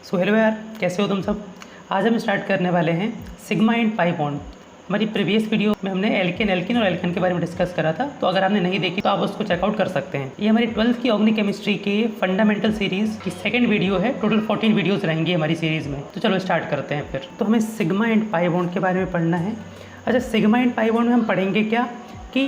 So hello यार, कैसे हो तुम सब। आज हम स्टार्ट करने वाले हैं सिग्मा एंड पाई बॉन्ड। हमारी प्रीवियस वीडियो में हमने एल्केन और एल्केन के बारे में डिस्कस करा था, तो अगर आपने नहीं देखी तो आप उसको चेकआउट कर सकते हैं। ये हमारी 12th की ऑर्गेनिक केमिस्ट्री के फंडामेंटल सीरीज़ की सेकंड वीडियो है। टोटल 14 वीडियोज़ रहेंगी हमारी सीरीज़ में। तो चलो स्टार्ट करते हैं फिर। तो हमें सिग्मा एंड पाई बॉन्ड के बारे में पढ़ना है। अच्छा, सिग्मा एंड पाई बॉन्ड में हम पढ़ेंगे क्या कि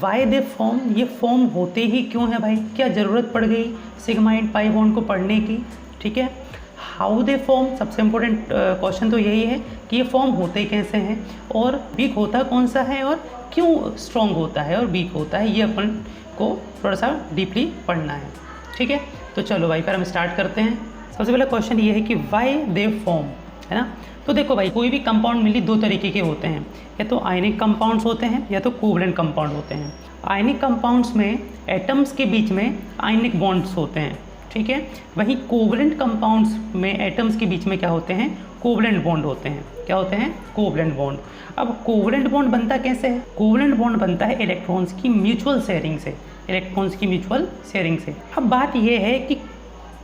वाई दे फॉर्म, ये फॉर्म होते ही क्यों है भाई, क्या ज़रूरत पड़ गई सिग्मा एंड पाई बॉन्ड को पढ़ने की। ठीक है, हाउ दे फॉर्म, सबसे इम्पोर्टेंट क्वेश्चन तो यही है कि ये फॉर्म होते कैसे हैं और वीक होता कौन सा है और क्यों स्ट्रॉन्ग होता है और वीक होता है, ये अपन को थोड़ा सा डीपली पढ़ना है। ठीक है, तो चलो भाई फिर हम स्टार्ट करते हैं। सबसे पहला क्वेश्चन ये है कि वाई दे फॉर्म, है ना। तो देखो भाई, कोई भी कंपाउंड मिली दो तरीके के होते हैं, या तो आयनिक कंपाउंड्स होते हैं या तो कोवलेंट कंपाउंड होते हैं। आयनिक कंपाउंड्स में एटम्स के बीच में आयनिक बॉन्ड्स होते हैं, ठीक है। वहीं कोवलेंट कंपाउंड्स में एटम्स के बीच में क्या होते हैं, कोवलेंट बॉन्ड होते हैं। क्या होते हैं, कोवलेंट बॉन्ड। अब कोवलेंट बॉन्ड बनता कैसे है, कोवलेंट बॉन्ड बनता है इलेक्ट्रॉन्स की म्यूचुअल शेयरिंग से, इलेक्ट्रॉन्स की म्यूचुअल शेयरिंग से। अब बात यह है कि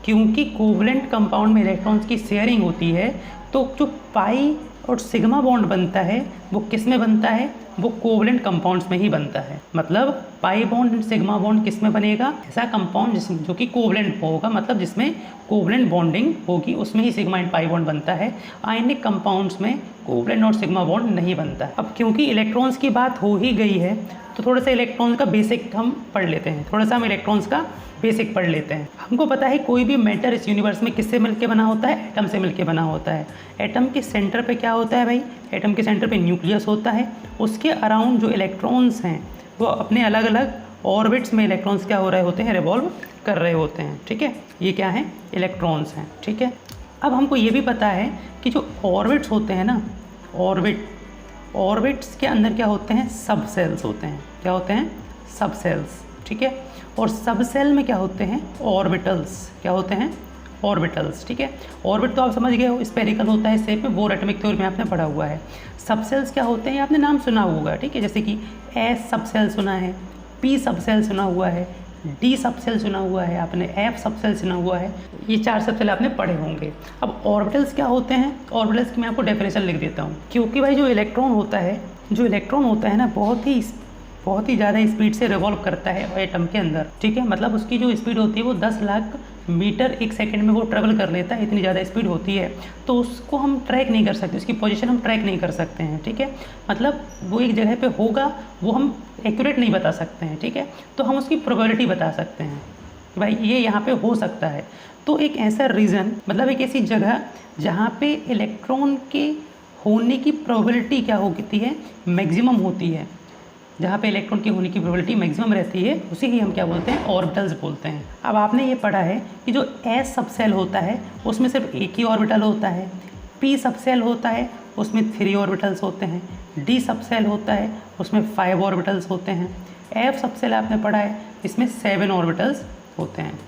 क्योंकि कोवलेंट कंपाउंड में इलेक्ट्रॉन्स की शेयरिंग होती है, तो जो पाई और सिग्मा बॉन्ड बनता है वो किस में बनता है, वो कोवलेंट कंपाउंड्स में ही बनता है। मतलब pi bond and sigma bond किस में बनेगा, ऐसा कंपाउंड जो कि कोवलेंट होगा, मतलब जिसमें कोवलेंट बॉन्डिंग होगी, उसमें ही सिग्मा एंड पाई बॉन्ड बनता है। आयनिक कंपाउंड्स में कोवलेंट और सिग्मा बॉन्ड नहीं बनता है। अब क्योंकि इलेक्ट्रॉन्स की बात हो ही गई है, तो थोड़ा सा इलेक्ट्रॉन्स का बेसिक हम पढ़ लेते हैं। थोड़ा सा हम इलेक्ट्रॉन्स का बेसिक पढ़ लेते हैं। हमको पता है कोई भी मैटर इस यूनिवर्स में किससे मिलके बना होता है, एटम से मिलके बना होता है। एटम के सेंटर पे क्या होता है भाई, एटम के सेंटर पे न्यूक्लियस होता है। उसके अराउंड जो इलेक्ट्रॉन्स हैं वो अपने अलग अलग ऑर्बिट्स में इलेक्ट्रॉन्स क्या हो रहे होते हैं, रिवॉल्व कर रहे होते हैं। ठीक है, ये क्या है, इलेक्ट्रॉन्स हैं। ठीक है, अब हमको ये भी पता है कि जो ऑर्बिट्स होते हैं ना, ऑर्बिट्स के अंदर क्या होते हैं, सब सेल्स होते हैं। क्या होते हैं, सब सेल्स। ठीक है, और सब सेल में क्या होते हैं, ऑर्बिटल्स। क्या होते हैं, ऑर्बिटल्स। ठीक है, ऑर्बिट तो आप समझ गए हो, स्फेरिकल होता है शेप में, बोर एटॉमिक थ्योरी में आपने पढ़ा हुआ है। सब सेल्स क्या होते हैं, आपने नाम सुना होगा। ठीक है, जैसे कि एस सब सेल सुना है, पी सब सेल सुना हुआ है, डी सब सेल सुना हुआ है आपने, एफ सब सेल सुना हुआ है। ये चार सब सेल आपने पढ़े होंगे। अब ऑर्बिटल्स क्या होते हैं, ऑर्बिटल्स की मैं आपको डेफिनेशन लिख देता हूँ। क्योंकि भाई जो इलेक्ट्रॉन होता है ना, बहुत ही ज़्यादा स्पीड से रिवॉल्व करता है एटम के अंदर। ठीक है, मतलब उसकी जो स्पीड होती है वो 10 लाख मीटर एक सेकंड में वो ट्रेवल कर लेता है, इतनी ज़्यादा स्पीड होती है। तो उसको हम ट्रैक नहीं कर सकते, उसकी पोजीशन हम ट्रैक नहीं कर सकते हैं। ठीक है, मतलब वो एक जगह पे होगा, वो हम एक्यूरेट नहीं बता सकते हैं। ठीक है, तो हम उसकी प्रोबेबिलिटी बता सकते हैं कि भाई ये यहाँ पे हो सकता है। तो एक ऐसा रीज़न, मतलब एक ऐसी जगह जहाँ पे इलेक्ट्रॉन के होने की प्रोबेबिलिटी क्या होती है, मैक्सिमम होती है। जहाँ पे इलेक्ट्रॉन की होने की प्रोबेबिलिटी मैक्सिमम रहती है, उसे ही हम क्या बोलते हैं, ऑर्बिटल्स बोलते हैं। अब आपने ये पढ़ा है कि जो एस सब सेल होता है उसमें सिर्फ एक ही ऑर्बिटल होता है, पी सब सेल होता है उसमें 3 ऑर्बिटल्स होते हैं, डी सब सेल होता है उसमें 5 ऑर्बिटल्स होते हैं, एफ सब सेल आपने पढ़ा है इसमें 7 ऑर्बिटल्स होते हैं।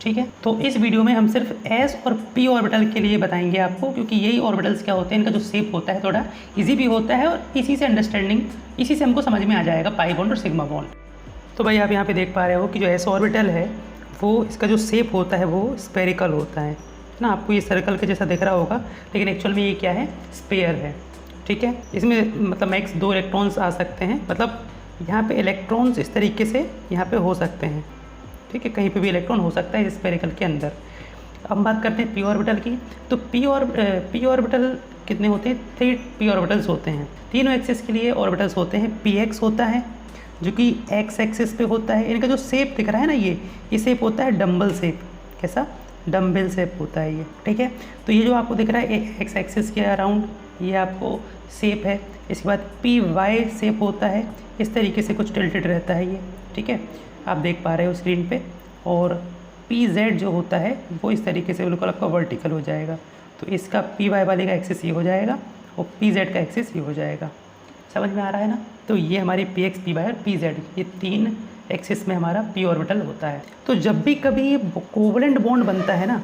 ठीक है, तो इस वीडियो में हम सिर्फ एस और पी ऑर्बिटल के लिए बताएंगे आपको, क्योंकि यही ऑर्बिटल्स क्या होते हैं, इनका जो शेप होता है थोड़ा इजी भी होता है और इसी से अंडरस्टैंडिंग, इसी से हमको समझ में आ जाएगा पाई बॉन्ड और सिग्मा बॉन्ड। तो भाई आप यहाँ पे देख पा रहे हो कि जो एस ऑर्बिटल है वो, इसका जो शेप होता है वो स्पेरिकल होता है ना। आपको ये सर्कल के जैसा दिख रहा होगा, लेकिन एक्चुअल में ये क्या है, स्पेयर है। ठीक है, इसमें मतलब मैक्स 2 इलेक्ट्रॉन्स आ सकते हैं, मतलब यहाँ पे इलेक्ट्रॉन्स इस तरीके से यहाँ पे हो सकते हैं। ठीक है, कहीं पे भी इलेक्ट्रॉन हो सकता है स्फेरिकल के अंदर। अब हम बात करते हैं पी ऑर्बिटल की। तो पी ऑर्बिटल कितने होते हैं, 3 पी ऑर्बिटल्स होते हैं। तीनों एक्सिस के लिए ऑर्बिटल्स होते हैं। पी एक्स होता है जो कि एक्स एक्सिस पे होता है, इनका जो शेप दिख रहा है ना, ये शेप होता है डम्बल शेप। कैसा, डम्बल शेप होता है ये। ठीक है, तो ये जो आपको दिख रहा है एक्स एक्सिस के अराउंड, ये आपको शेप है। इसके बाद पी वाई शेप होता है, इस तरीके से कुछ टिल्टेड रहता है ये। ठीक है, आप देख पा रहे हो स्क्रीन पे। और पी जेड जो होता है वो इस तरीके से बिल्कुल आपका वर्टिकल हो जाएगा। तो इसका पी वाई वाले का एक्सिस ये हो जाएगा और पी जेड का एक्सिस ये हो जाएगा। समझ में आ रहा है ना। तो ये हमारी पी एक्स, पी वाई और पी जेड, ये 3 एक्सिस में हमारा पी ऑर्बिटल होता है। तो जब भी कभी कोवलेंट बॉन्ड बनता है ना,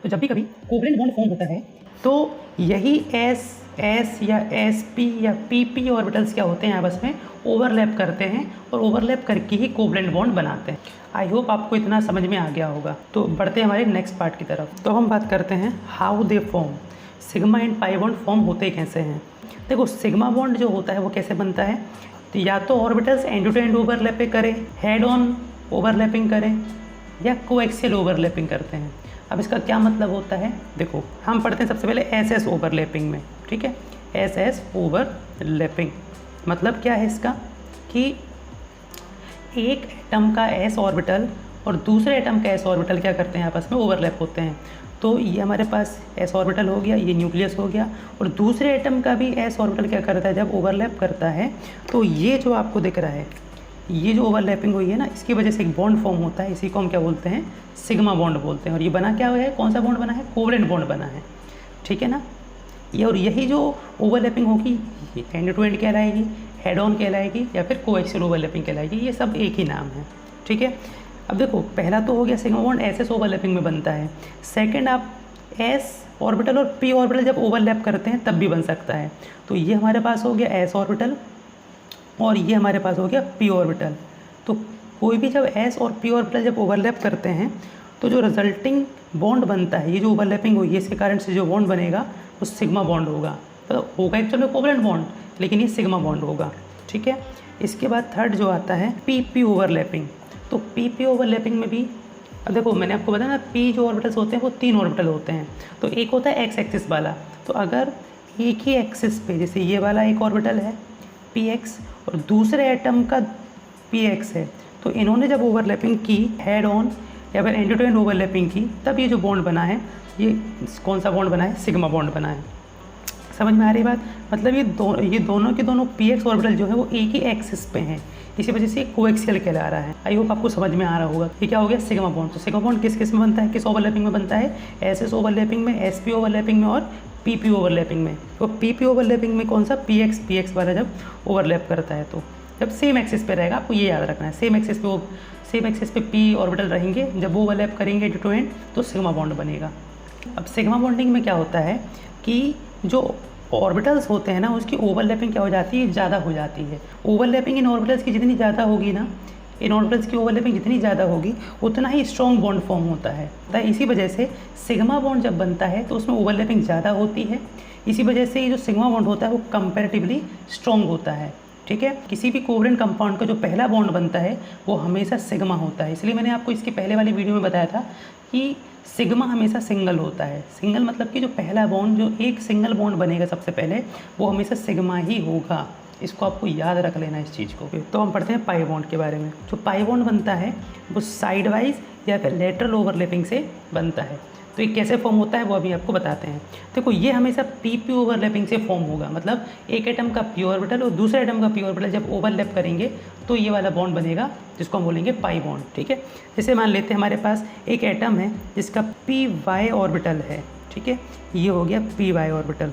तो जब भी कभी कोवलेंट बॉन्ड फॉर्म होता है, तो यही एस एस या एस पी या पी पी ऑर्बिटल्स क्या होते हैं आपस में ओवरलैप करते हैं और ओवरलैप करके ही कोवलेंट बॉन्ड बनाते हैं। आई होप आपको इतना समझ में आ गया होगा। तो बढ़ते हैं हमारे नेक्स्ट पार्ट की तरफ। तो हम बात करते हैं how they form, sigma and pi bond form होते कैसे हैं। देखो सिग्मा बॉन्ड जो होता है वो कैसे बनता है, तो या तो orbitals end to end overlapping करें, हेड ऑन ओवरलैपिंग करें, या कोएक्सियल ओवरलैपिंग करते हैं। अब इसका क्या मतलब होता है, देखो हम पढ़ते हैं सबसे पहले एस एस ओवरलैपिंग में, ठीक है। एस एस ओवरलैपिंग मतलब क्या है इसका, कि एक एटम का एस ऑर्बिटल और दूसरे एटम का एस ऑर्बिटल क्या करते हैं, आपस में ओवरलैप होते हैं। तो ये हमारे पास एस ऑर्बिटल हो गया, ये न्यूक्लियस हो गया, और दूसरे एटम का भी एस ऑर्बिटल क्या करता है, जब ओवरलैप करता है तो ये जो आपको दिख रहा है, ये जो ओवरलैपिंग हुई है ना, इसकी वजह से एक बॉन्ड फॉर्म होता है। इसी को हम क्या बोलते हैं, सिग्मा बॉन्ड बोलते हैं। और ये बना क्या हुआ है, कौन सा बॉन्ड बना है, कोवलेंट बॉन्ड बना है, ठीक है ना। ये और यही जो ओवरलैपिंग होगी एंड टू एंड कहलाएगी, हेड ऑन कहलाएगी, या फिर कोएक्सियल ओवरलैपिंग कहलाएगी। ये सब एक ही नाम है, ठीक है। अब देखो पहला तो हो गया sigma bond S S overlapping में बनता है। सेकेंड, आप एस ऑर्बिटल और पी ऑर्बिटल जब ओवरलैप करते हैं तब भी बन सकता है। तो ये हमारे पास हो गया एस ऑर्बिटल और ये हमारे पास हो गया पी ऑर्बिटल। तो कोई भी जब एस और पी ऑर्बिटल जब ओवरलैप करते हैं तो जो रिजल्टिंग बॉन्ड बनता है, ये जो ओवरलैपिंग हुई है इसके कारण से जो बॉन्ड बनेगा वो सिग्मा बॉन्ड होगा। तो होगा एक्चुअल में कोवलेंट बॉन्ड, लेकिन ये सिग्मा बॉन्ड होगा, ठीक है। इसके बाद थर्ड जो आता है पी पी ओवरलैपिंग। तो पी पी ओवरलैपिंग में भी, अब देखो मैंने आपको बताया ना, पी जो ऑर्बिटल्स होते हैं वो 3 ऑर्बिटल होते हैं। तो एक होता है एक्स एक्सिस वाला, तो अगर एक ही एक्सिस पे, जैसे ये वाला एक ऑर्बिटल है पी एक्स और दूसरे एटम का पी एक्स है, तो इन्होंने जब ओवरलैपिंग की हेड ऑन या फिर एंड टू एंड ओवरलैपिंग की, तब ये जो बॉन्ड बना है, ये कौन सा बॉन्ड बना है, सिग्मा बॉन्ड बना है। समझ में आ रही बात, मतलब ये दोनों के दोनों पी एक्स ऑर्बिटल जो है वो एक ही एक्सिस पे हैं, इसी वजह से कोएक्सियल कहला रहा है। आई होप आपको समझ में आ रहा होगा। ये क्या हो गया, सिग्मा बॉन्ड। तो सिग्मा बॉन्ड किस किस में बनता है, किस ओवरलैपिंग में बनता है, एस एस ओवरलैपिंग में, एस पी ओवरलैपिंग में और पी पी ओवरलैपिंग में। तो पी पी ओवरलैपिंग में कौन सा, पी एक्स वाला जब ओवरलैप करता है, तो जब सेम एक्सिस पे रहेगा, आपको ये याद रखना है, सेम एक्सिस पे पी ऑर्बिटल रहेंगे, जब वो ओवरलैप करेंगे टू एंड तो सिग्मा बॉन्ड बनेगा। अब सिग्मा बॉन्डिंग में क्या होता है कि जो ऑर्बिटल्स होते हैं ना, उसकी ओवरलैपिंग क्या हो जाती है, ज़्यादा हो जाती है। ओवरलैपिंग इन ऑर्बिटल्स की जितनी ज़्यादा होगी ना, इन ऑर्बिटल्स की ओवरलैपिंग जितनी ज़्यादा होगी उतना ही स्ट्रॉन्ग बॉन्ड फॉर्म होता है। तो इसी वजह से सिग्मा बॉन्ड जब बनता है तो उसमें ओवरलैपिंग ज़्यादा होती है। इसी वजह से ये जो सिग्मा बॉन्ड होता है वो कंपैरेटिवली स्ट्रॉन्ग होता है, ठीक है। किसी भी कोवलेंट कंपाउंड का जो पहला बॉन्ड बनता है वो हमेशा सिग्मा होता है। इसलिए मैंने आपको इसकी पहले वाली वीडियो में बताया था कि सिग्मा हमेशा सिंगल होता है। सिंगल मतलब कि जो पहला बॉन्ड, जो एक सिंगल बॉन्ड बनेगा सबसे पहले, वो हमेशा सिग्मा ही होगा। इसको आपको याद रख लेना इस चीज़ को। तो हम पढ़ते हैं पाई बॉन्ड के बारे में। जो पाई बॉन्ड बनता है वो साइड वाइज या फिर लेटरल ओवरलैपिंग से बनता है। तो ये कैसे फॉर्म होता है वो अभी आपको बताते हैं। देखो ये हमेशा पी पी ओवरलैपिंग से फॉर्म होगा, मतलब एक एटम का पी ऑर्बिटल और दूसरे एटम का पी ऑर्बिटल जब ओवरलैप करेंगे तो ये वाला बॉन्ड बनेगा, जिसको हम बोलेंगे पाई बॉन्ड, ठीक है। जैसे मान लेते हैं हमारे पास एक एटम है जिसका पी वाई ऑर्बिटल है, ठीक है, ये हो गया पी वाई ऑर्बिटल।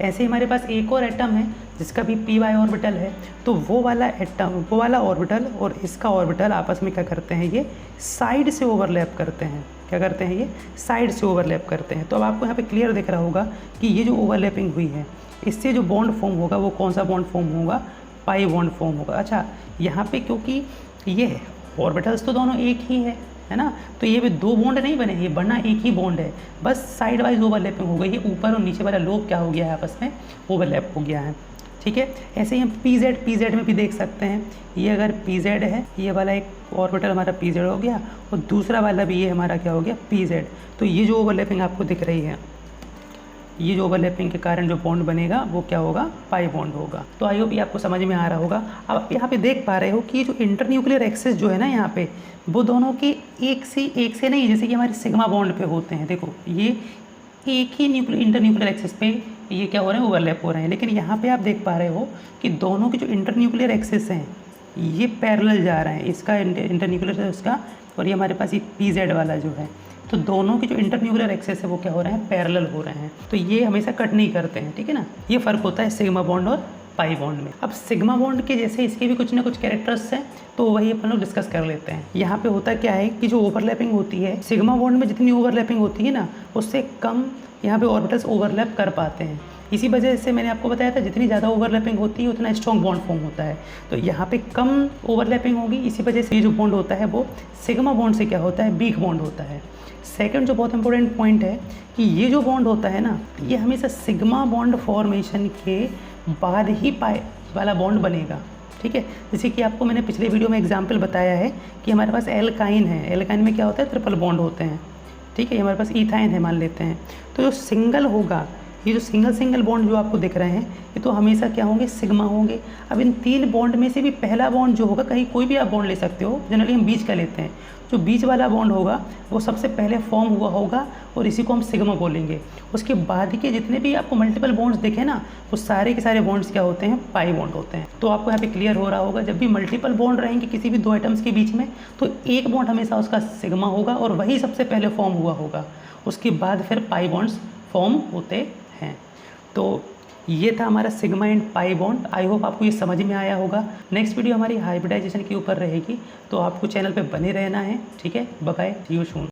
ऐसे ही हमारे पास एक और एटम है जिसका भी पी वाई ऑर्बिटल है, तो वो वाला ऑर्बिटल और इसका ऑर्बिटल आपस में क्या करते हैं, ये साइड से ओवरलैप करते हैं। क्या करते हैं, ये साइड से ओवरलैप करते हैं। तो अब आपको यहाँ पे क्लियर दिख रहा होगा कि ये जो ओवरलैपिंग हुई है, इससे जो बॉन्ड फॉर्म होगा वो कौन सा बॉन्ड फॉर्म होगा, पाई बॉन्ड फॉर्म होगा। अच्छा, यहाँ पे क्योंकि ये ऑर्बिटल्स तो दोनों एक ही है ना, तो ये भी 2 बॉन्ड नहीं बने, ये बनना एक ही बॉन्ड है, बस साइड वाइज ओवरलैपिंग हो गई है। ऊपर और नीचे वाला लोब क्या हो गया है, आपस में ओवरलैप हो गया है, ठीक है। ऐसे ही हम पी जेड में भी देख सकते हैं। ये अगर पी जेड है, ये वाला एक ऑर्बिटल हमारा पी जेड हो गया और दूसरा वाला भी ये हमारा क्या हो गया, पी जेड। तो ये जो ओवरलैपिंग आपको दिख रही है, ये जो ओवरलैपिंग के कारण जो बॉन्ड बनेगा वो क्या होगा, पाई बॉन्ड होगा। तो आई होप ये आपको समझ में आ रहा होगा। अब आप यहाँ पे देख पा रहे हो कि ये जो इंटरन्यूक्लियर एक्सिस जो है ना यहाँ पे, वो दोनों के एक से नहीं, जैसे कि हमारे सिग्मा बॉन्ड पे होते हैं। देखो ये एक ही इंटरन्यूक्लियर एक्सिस पे ये क्या हो रहे हैं, ओवरलैप हो रहे हैं। लेकिन यहाँ पे आप देख पा रहे हो कि दोनों के जो इंटरन्यूक्लियर एक्सिस हैं ये पैरेलल जा रहे हैं, इसका इंटरन्यूक्लियर है उसका, और ये हमारे पास ये पी जेड वाला जो है, तो दोनों के जो इंटरन्यूक्लियर एक्सिस है वो क्या हो रहे हैं, पैरेलल हो रहे हैं। तो ये हमेशा कट नहीं करते हैं, ठीक है ना। ये फ़र्क होता है सिग्मा बॉन्ड और पाई बॉन्ड में। अब सिग्मा बॉन्ड के जैसे इसके भी कुछ ना कुछ कैरेक्टर्स हैं, तो वही अपन लोग डिस्कस कर लेते हैं। यहाँ पे होता क्या है कि जो ओवरलैपिंग होती है, सिग्मा बॉन्ड में जितनी ओवरलैपिंग होती है ना, उससे कम यहाँ पे ऑर्बिटल्स ओवरलैप कर पाते हैं। इसी वजह से मैंने आपको बताया था जितनी ज़्यादा ओवरलैपिंग होती है उतना स्ट्रॉन्ग बॉन्ड फॉर्म होता है। तो यहाँ पे कम ओवरलैपिंग होगी, इसी वजह से ये जो बॉन्ड होता है वो सिग्मा बॉन्ड से क्या होता है, वीक बॉन्ड होता है। सेकंड जो बहुत इंपॉर्टेंट पॉइंट है कि ये जो बॉन्ड होता है ना, ये हमेशा सिग्मा बॉन्ड फॉर्मेशन के बाद ही पाई वाला बॉन्ड बनेगा, ठीक है। जैसे कि आपको मैंने पिछले वीडियो में एग्जांपल बताया है कि हमारे पास एल्काइन है, एल्काइन में क्या होता है, ट्रिपल बॉन्ड होते हैं, ठीक है। ये हमारे पास इथाइन है मान लेते हैं, तो जो सिंगल होगा, ये जो सिंगल बॉन्ड जो आपको दिख रहे हैं ये तो हमेशा क्या होंगे, सिग्मा होंगे। अब इन 3 बॉन्ड में से भी पहला बॉन्ड जो होगा, कहीं कोई भी आप बॉन्ड ले सकते हो, जनरली हम बीच का लेते हैं, जो बीच वाला बॉन्ड होगा वो सबसे पहले फॉर्म हुआ होगा और इसी को हम सिग्मा बोलेंगे। उसके बाद के जितने भी आपको मल्टीपल बॉन्ड्स दिखे ना, वो सारे के सारे बॉन्ड्स क्या होते हैं, पाई बॉन्ड होते हैं। तो आपको यहाँ पे क्लियर हो रहा होगा, जब भी मल्टीपल बॉन्ड रहेंगे किसी भी 2 एटम्स के बीच में, तो एक बॉन्ड हमेशा उसका सिग्मा होगा और वही सबसे पहले फॉर्म हुआ होगा, उसके बाद फिर पाई बॉन्ड्स फॉर्म होते हैं। तो ये था हमारा sigma and pi bond. I hope आपको ये समझ में आया होगा। नेक्स्ट वीडियो हमारी हाइब्रिडाइजेशन के ऊपर रहेगी, तो आपको चैनल पे बने रहना है, ठीक है। Bye bye, see you soon.